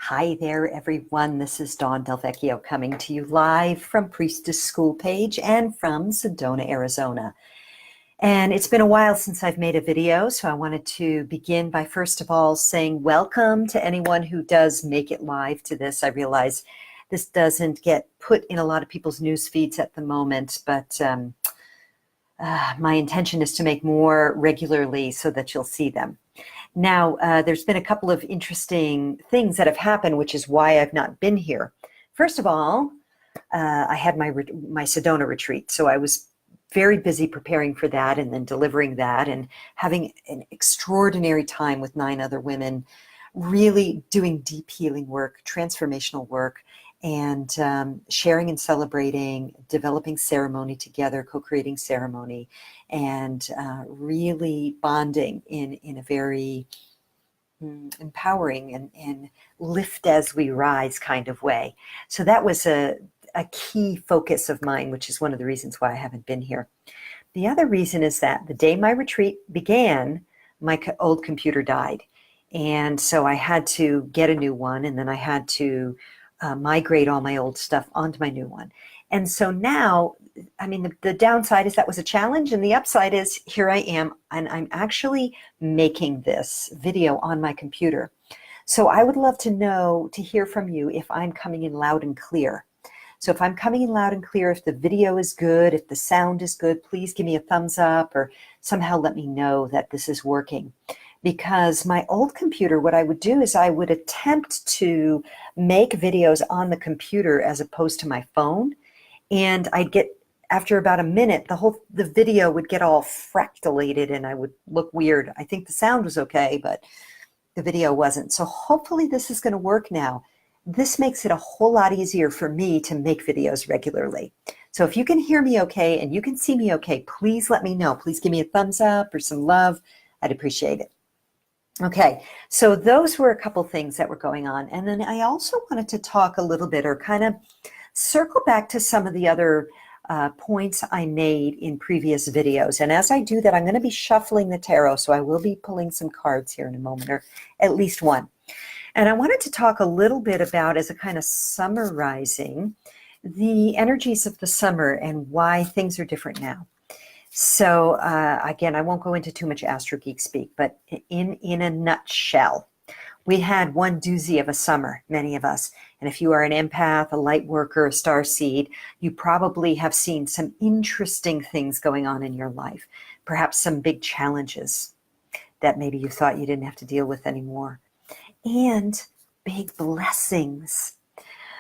Hi there, everyone. This is DelVecchio coming to you live from Priestess School Page and from Sedona, Arizona. And it's been a while since I've made a video, so I wanted to begin by first of all saying welcome to anyone who does make it live to this. I realize this doesn't get put in a lot of people's news feeds at the moment, but my intention is to make more regularly so that you'll see them. Now, there's been a couple of interesting things that have happened, which is why I've not been here. First of all, I had my Sedona retreat, so I was very busy preparing for that and then delivering that and having an extraordinary time with 9 other women, really doing deep healing work, transformational work, and sharing and celebrating, developing ceremony together, co-creating ceremony, and really bonding in a very empowering and lift as we rise kind of way. So that was a key focus of mine, which is one of the reasons why I haven't been here. The other reason is that the day my retreat began, my old computer died. And so I had to get a new one, and then I had to migrate all my old stuff onto my new one. And so now, I mean, the downside is that was a challenge, and the upside is here I am, and I'm actually making this video on my computer. So I would love to hear from you if I'm coming in loud and clear. So if I'm coming in loud and clear, if the video is good, if the sound is good, please give me a thumbs up or somehow let me know that this is working. Because my old computer, what I would do is I would attempt to make videos on the computer as opposed to my phone. And I'd get, after about a minute, the video would get all fractalated and I would look weird. I think the sound was okay, but the video wasn't. So hopefully this is going to work now. This makes it a whole lot easier for me to make videos regularly. So if you can hear me okay and you can see me okay, please let me know. Please give me a thumbs up or some love. I'd appreciate it. Okay, so those were a couple things that were going on. And then I also wanted to talk a little bit or kind of circle back to some of the other points I made in previous videos. And as I do that, I'm going to be shuffling the tarot. So I will be pulling some cards here in a moment, or at least one. And I wanted to talk a little bit about, as a kind of summarizing, the energies of the summer and why things are different now. So again, I won't go into too much Astro Geek speak, but in a nutshell, we had one doozy of a summer, many of us. And if you are an empath, a light worker, a starseed, you probably have seen some interesting things going on in your life. Perhaps some big challenges that maybe you thought you didn't have to deal with anymore. And big blessings.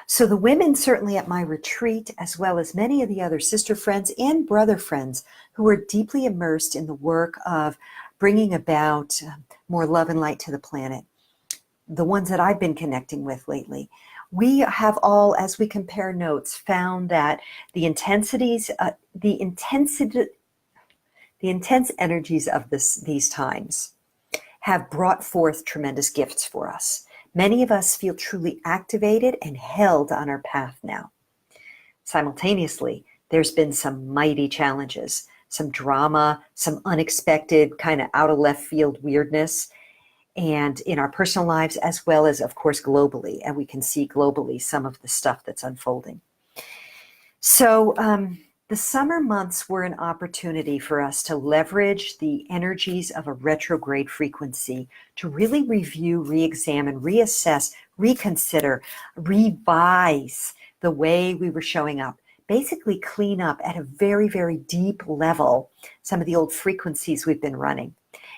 So the women certainly at my retreat, as well as many of the other sister friends and brother friends who were deeply immersed in the work of bringing about more love and light to the planet, the ones that I've been connecting with lately, we have all, as we compare notes, found that the intense energies of these times have brought forth tremendous gifts for us. Many of us feel truly activated and held on our path now. Simultaneously, there's been some mighty challenges, some drama, some unexpected kind of out of left field weirdness, and in our personal lives, as well as, of course, globally. And we can see globally some of the stuff that's unfolding. So the summer months were an opportunity for us to leverage the energies of a retrograde frequency to really review, re-examine, reassess, reconsider, revise the way we were showing up. Basically clean up at a very, very deep level some of the old frequencies we've been running.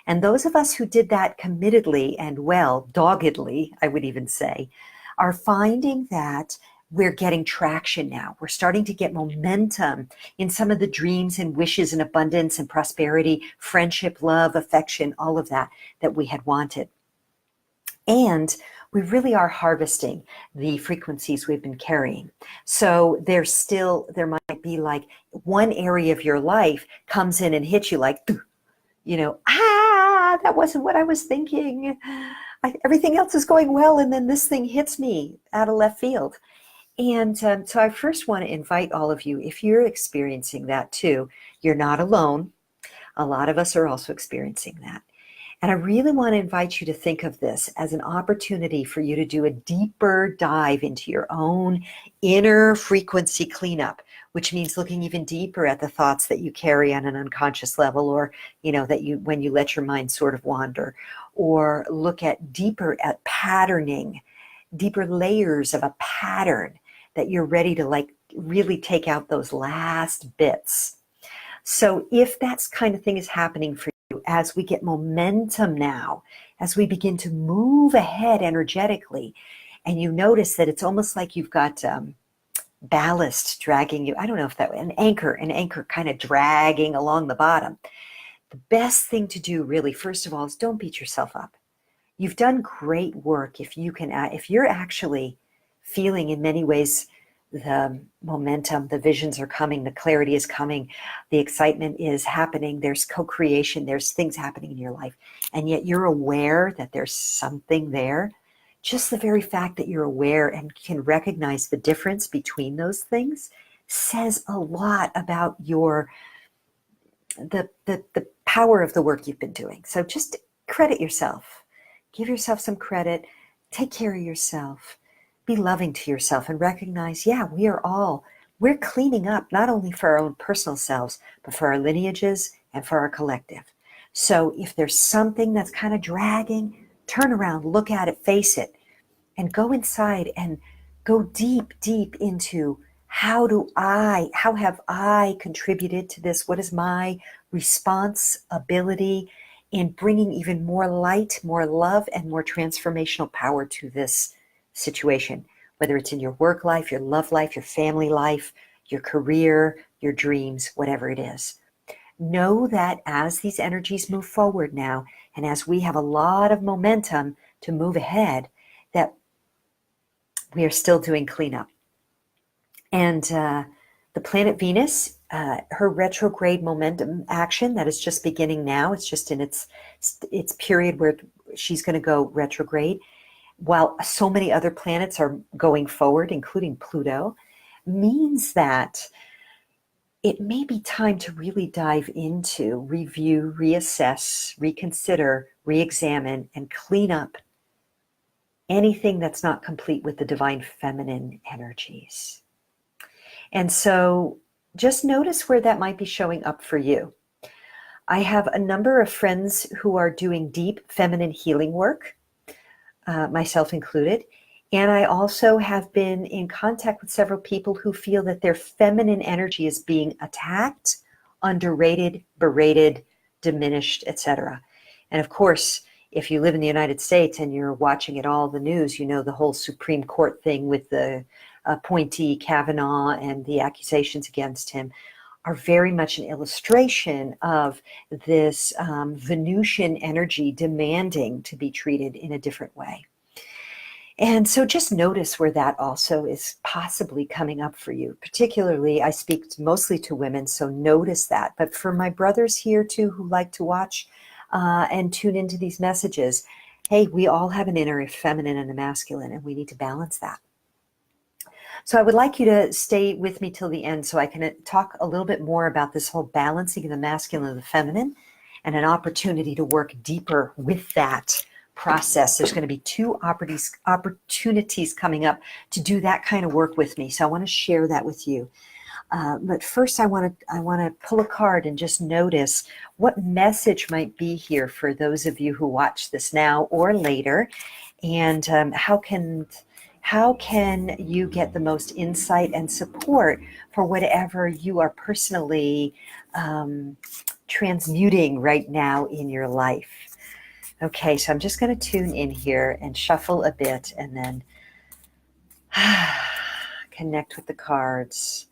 And those of us who did that committedly and well, doggedly, I would even say, are finding that we're getting traction now. We're starting to get momentum in some of the dreams and wishes and abundance and prosperity, friendship, love, affection, all of that we had wanted. And we really are harvesting the frequencies we've been carrying. So there might be like one area of your life comes in and hits you like, that wasn't what I was thinking. Everything else is going well, and then this thing hits me out of left field. And so I first want to invite all of you, if you're experiencing that too, you're not alone. A lot of us are also experiencing that. And I really want to invite you to think of this as an opportunity for you to do a deeper dive into your own inner frequency cleanup, which means looking even deeper at the thoughts that you carry on an unconscious level, or, that you, when you let your mind sort of wander, or look at deeper at patterning, deeper layers of a pattern that you're ready to like really take out those last bits. So if that kind of thing is happening for you, as we get momentum now, as we begin to move ahead energetically, and you notice that it's almost like you've got ballast dragging you, I don't know if that, an anchor kind of dragging along the bottom. The best thing to do really, first of all, is don't beat yourself up. You've done great work if you're actually feeling in many ways the momentum, the visions are coming, the clarity is coming, the excitement is happening, there's co-creation, there's things happening in your life, and yet you're aware that there's something there. Just the very fact that you're aware and can recognize the difference between those things says a lot about the power of the work you've been doing. So just credit yourself. Give yourself some credit. Take care of yourself. Be loving to yourself and recognize, we're cleaning up not only for our own personal selves, but for our lineages and for our collective. So if there's something that's kind of dragging, turn around, look at it, face it, and go inside and go deep, deep into how have I contributed to this? What is my responsibility in bringing even more light, more love, and more transformational power to this situation, whether it's in your work life, your love life, your family life, your career, your dreams, whatever it is. Know that as these energies move forward now, and as we have a lot of momentum to move ahead, that we are still doing cleanup. And the planet Venus, her retrograde momentum action that is just beginning now, it's just in its period where she's going to go retrograde, while so many other planets are going forward, including Pluto, means that it may be time to really dive into, review, reassess, reconsider, re-examine, and clean up anything that's not complete with the divine feminine energies. And so just notice where that might be showing up for you. I have a number of friends who are doing deep feminine healing work, myself included. And I also have been in contact with several people who feel that their feminine energy is being attacked, underrated, berated, diminished, etc. And of course, if you live in the United States and you're watching it all the news, you know the whole Supreme Court thing with the appointee Kavanaugh and the accusations against him are very much an illustration of this Venusian energy demanding to be treated in a different way. And so just notice where that also is possibly coming up for you. Particularly, I speak mostly to women, so notice that. But for my brothers here too who like to watch and tune into these messages, hey, we all have an inner feminine and a masculine, and we need to balance that. So I would like you to stay with me till the end so I can talk a little bit more about this whole balancing of the masculine and the feminine, and an opportunity to work deeper with that process. There's going to be two opportunities coming up to do that kind of work with me. So I want to share that with you. But first I want to pull a card and just notice what message might be here for those of you who watch this now or later. And how can you get the most insight and support for whatever you are personally transmuting right now in your life. Okay, so I'm just going to tune in here and shuffle a bit and then connect with the cards.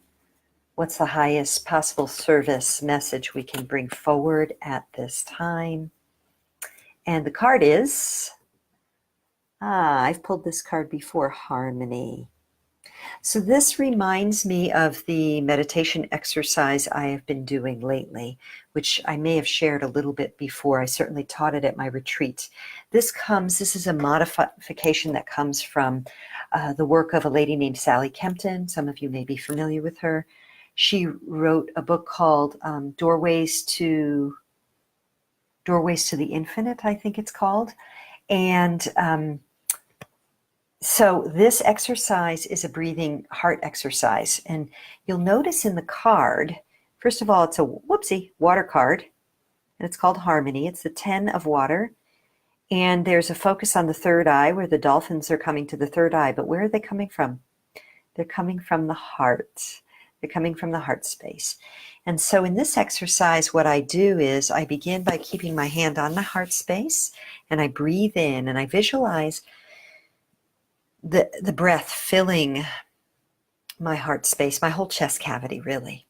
What's the highest possible service message we can bring forward at this time? And the card is, I've pulled this card before, Harmony. So this reminds me of the meditation exercise I have been doing lately, which I may have shared a little bit before. I certainly taught it at my retreat. This is a modification that comes from the work of a lady named Sally Kempton. Some of you may be familiar with her. She wrote a book called Doorways to Doorways to the Infinite, I think it's called. And so this exercise is a breathing heart exercise. And you'll notice in the card, first of all, it's a water card. And it's called Harmony. It's the 10 of water. And there's a focus on the third eye where the dolphins are coming to the third eye. But where are they coming from? They're coming from the heart. They're coming from the heart space. And so in this exercise, what I do is I begin by keeping my hand on the heart space, and I breathe in, and I visualize the breath filling my heart space, my whole chest cavity, really.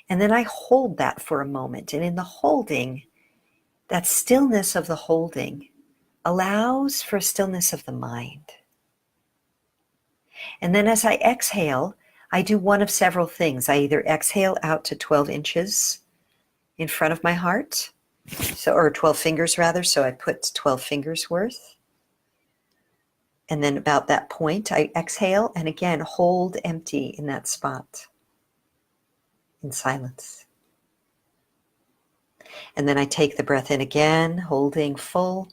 And then I hold that for a moment. And in the holding, that stillness of the holding allows for a stillness of the mind. And then as I exhale, I do one of several things. I either exhale out to 12 inches in front of my heart, or 12 fingers rather, so I put 12 fingers worth. And then about that point, I exhale and again hold empty in that spot in silence. And then I take the breath in again, holding full.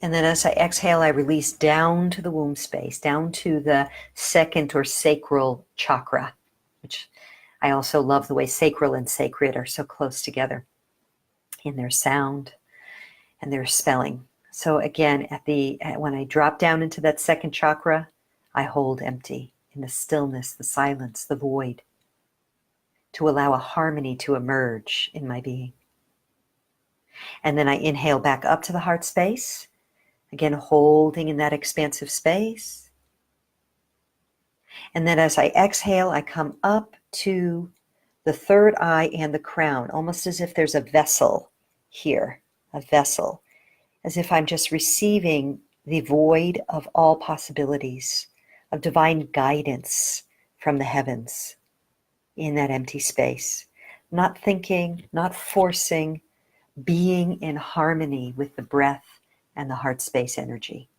And then as I exhale, I release down to the womb space, down to the second or sacral chakra, which I also love the way sacral and sacred are so close together in their sound and their spelling. So again, when I drop down into that second chakra, I hold empty in the stillness, the silence, the void, to allow a harmony to emerge in my being. And then I inhale back up to the heart space, again holding in that expansive space. And then as I exhale, I come up to the third eye and the crown, almost as if there's a vessel here, a vessel, as if I'm just receiving the void of all possibilities, of divine guidance from the heavens in that empty space. Not thinking, not forcing, being in harmony with the breath and the heart space energy.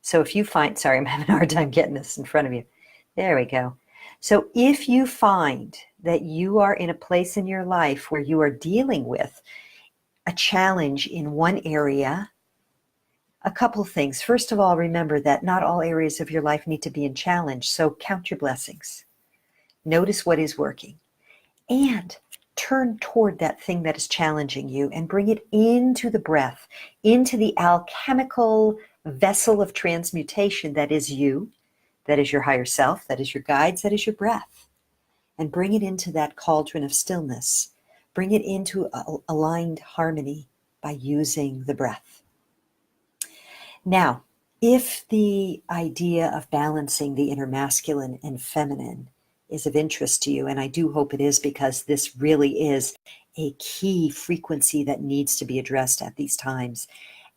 So if you find, sorry, I'm having a hard time getting this in front of you. There we go. So if you find that you are in a place in your life where you are dealing with a challenge in one area, a couple things. First of all, remember that not all areas of your life need to be in challenge. So count your blessings. Notice what is working. And turn toward that thing that is challenging you and bring it into the breath, into the alchemical vessel of transmutation that is you, that is your higher self, that is your guides, that is your breath. And bring it into that cauldron of stillness. Bring it into aligned harmony by using the breath. Now, if the idea of balancing the inner masculine and feminine is of interest to you, and I do hope it is, because this really is a key frequency that needs to be addressed at these times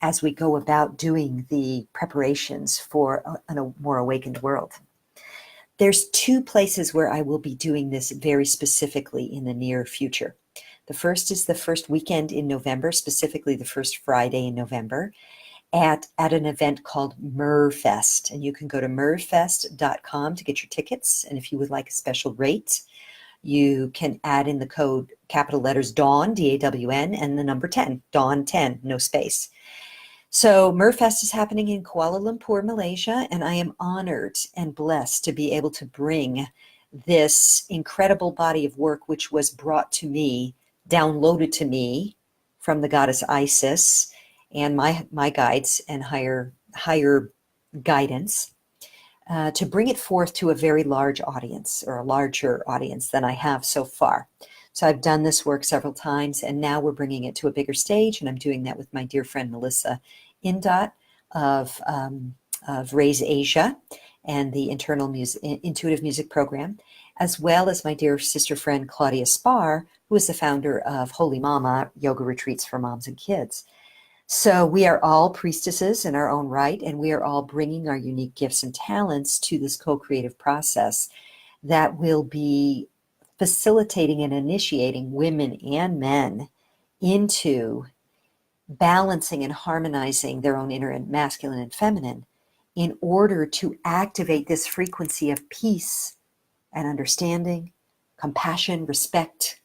as we go about doing the preparations for a more awakened world. There's two places where I will be doing this very specifically in the near future. The first is the first weekend in November, specifically the first Friday in November, at an event called MerFest. And you can go to merfest.com to get your tickets. And if you would like a special rate, you can add in the code capital letters DAWN, D-A-W-N, and the number 10, DAWN 10, no space. So MerFest is happening in Kuala Lumpur, Malaysia, and I am honored and blessed to be able to bring this incredible body of work, which was brought to me, downloaded to me from the goddess Isis and my guides and higher guidance, to bring it forth to a very large audience, or a larger audience than I have so far. So I've done this work several times, and now we're bringing it to a bigger stage, and I'm doing that with my dear friend Melissa Indot of Raise Asia and the Intuitive Music Program, as well as my dear sister friend Claudia Spar, who is the founder of Holy Mama Yoga Retreats for Moms and Kids. So we are all priestesses in our own right, and we are all bringing our unique gifts and talents to this co-creative process that will be facilitating and initiating women and men into balancing and harmonizing their own inner and masculine and feminine in order to activate this frequency of peace and understanding, compassion, respect,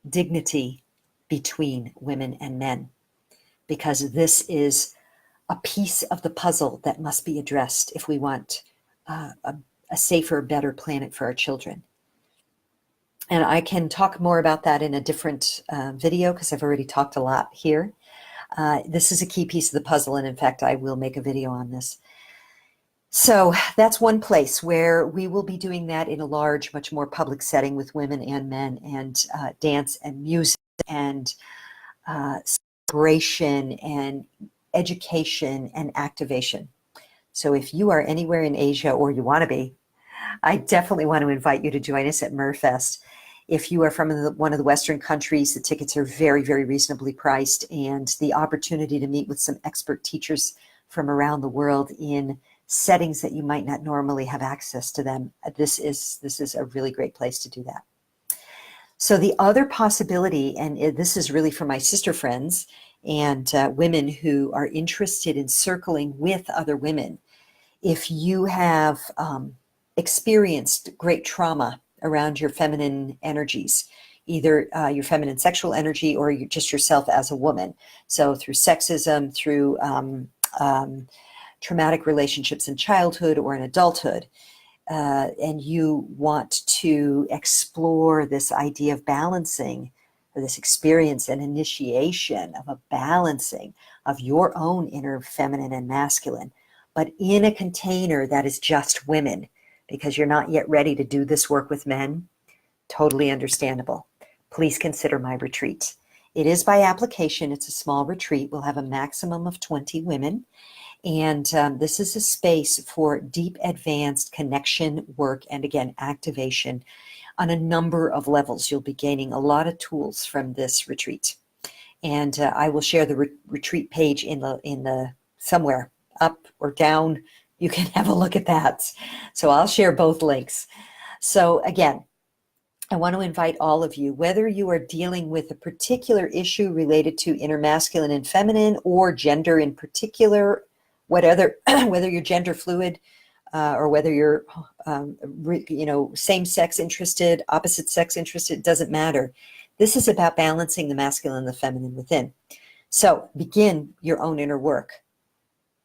dignity, between women and men, because this is a piece of the puzzle that must be addressed if we want a safer, better planet for our children. And I can talk more about that in a different video, because I've already talked a lot here. This is a key piece of the puzzle, and in fact, I will make a video on this. So that's one place where we will be doing that in a large, much more public setting with women and men, and dance and music and celebration and education and activation. So if you are anywhere in Asia, or you want to be, I definitely want to invite you to join us at MerFest. If you are from one of the Western countries, the tickets are very, very reasonably priced, and the opportunity to meet with some expert teachers from around the world in settings that you might not normally have access to them. This is a really great place to do that. So the other possibility, and this is really for my sister friends and women who are interested in circling with other women, if you have experienced great trauma around your feminine energies, either your feminine sexual energy or just yourself as a woman. So through sexism, through traumatic relationships in childhood or in adulthood, and you want to explore this idea of balancing, or this experience and initiation of a balancing of your own inner feminine and masculine, but in a container that is just women, because you're not yet ready to do this work with men, totally understandable. Please consider my retreat. It is by application. It's a small retreat. We'll have a maximum of 20 women. And this is a space for deep, advanced connection work and, again, activation on a number of levels. You'll be gaining a lot of tools from this retreat. And I will share the retreat page in the somewhere up or down. You can have a look at that. So I'll share both links. So again, I want to invite all of you, whether you are dealing with a particular issue related to inner masculine and feminine, or gender in particular, whether you're gender fluid, or whether you're same-sex interested, opposite sex interested, it doesn't matter. This is about balancing the masculine and the feminine within. So begin your own inner work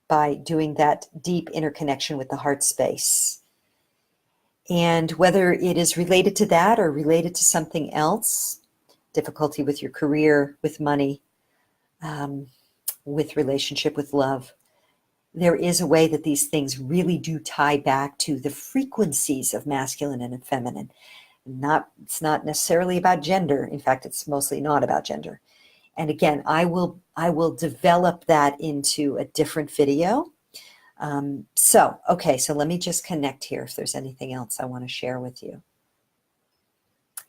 by doing that deep interconnection with the heart space. And whether it is related to that or related to something else, difficulty with your career, with money, with relationship, with love, there is a way that these things really do tie back to the frequencies of masculine and feminine. It's not necessarily about gender. In fact, it's mostly not about gender. And again, I will develop that into a different video. So let me just connect here if there's anything else I want to share with you.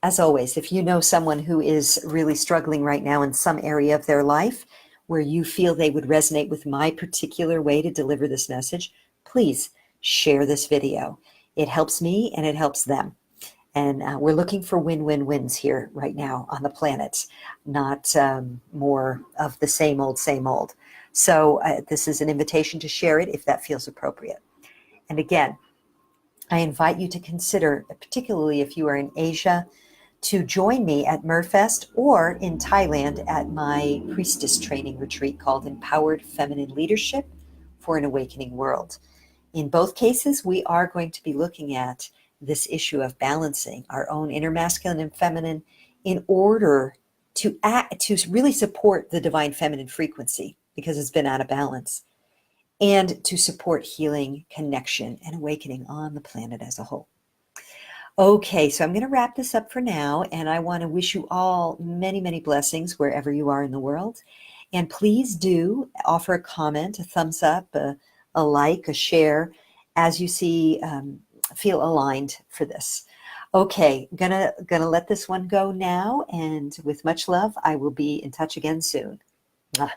As always, if you know someone who is really struggling right now in some area of their life where you feel they would resonate with my particular way to deliver this message, please share this video. It helps me and it helps them. And we're looking for win-win-wins here right now on the planet, not more of the same old, same old. So this is an invitation to share it if that feels appropriate. And again, I invite you to consider, particularly if you are in Asia, to join me at MerFest, or in Thailand at my Priestess training retreat called Empowered Feminine Leadership for an Awakening World. In both cases, we are going to be looking at this issue of balancing our own inner masculine and feminine in order to really support the divine feminine frequency, because it's been out of balance, and to support healing, connection, and awakening on the planet as a whole. Okay, so I'm going to wrap this up for now, and I want to wish you all many, many blessings wherever you are in the world. And please do offer a comment, a thumbs up, a like, a share, as you see feel aligned for this. Okay, gonna let this one go now, and with much love, I will be in touch again soon. Mwah.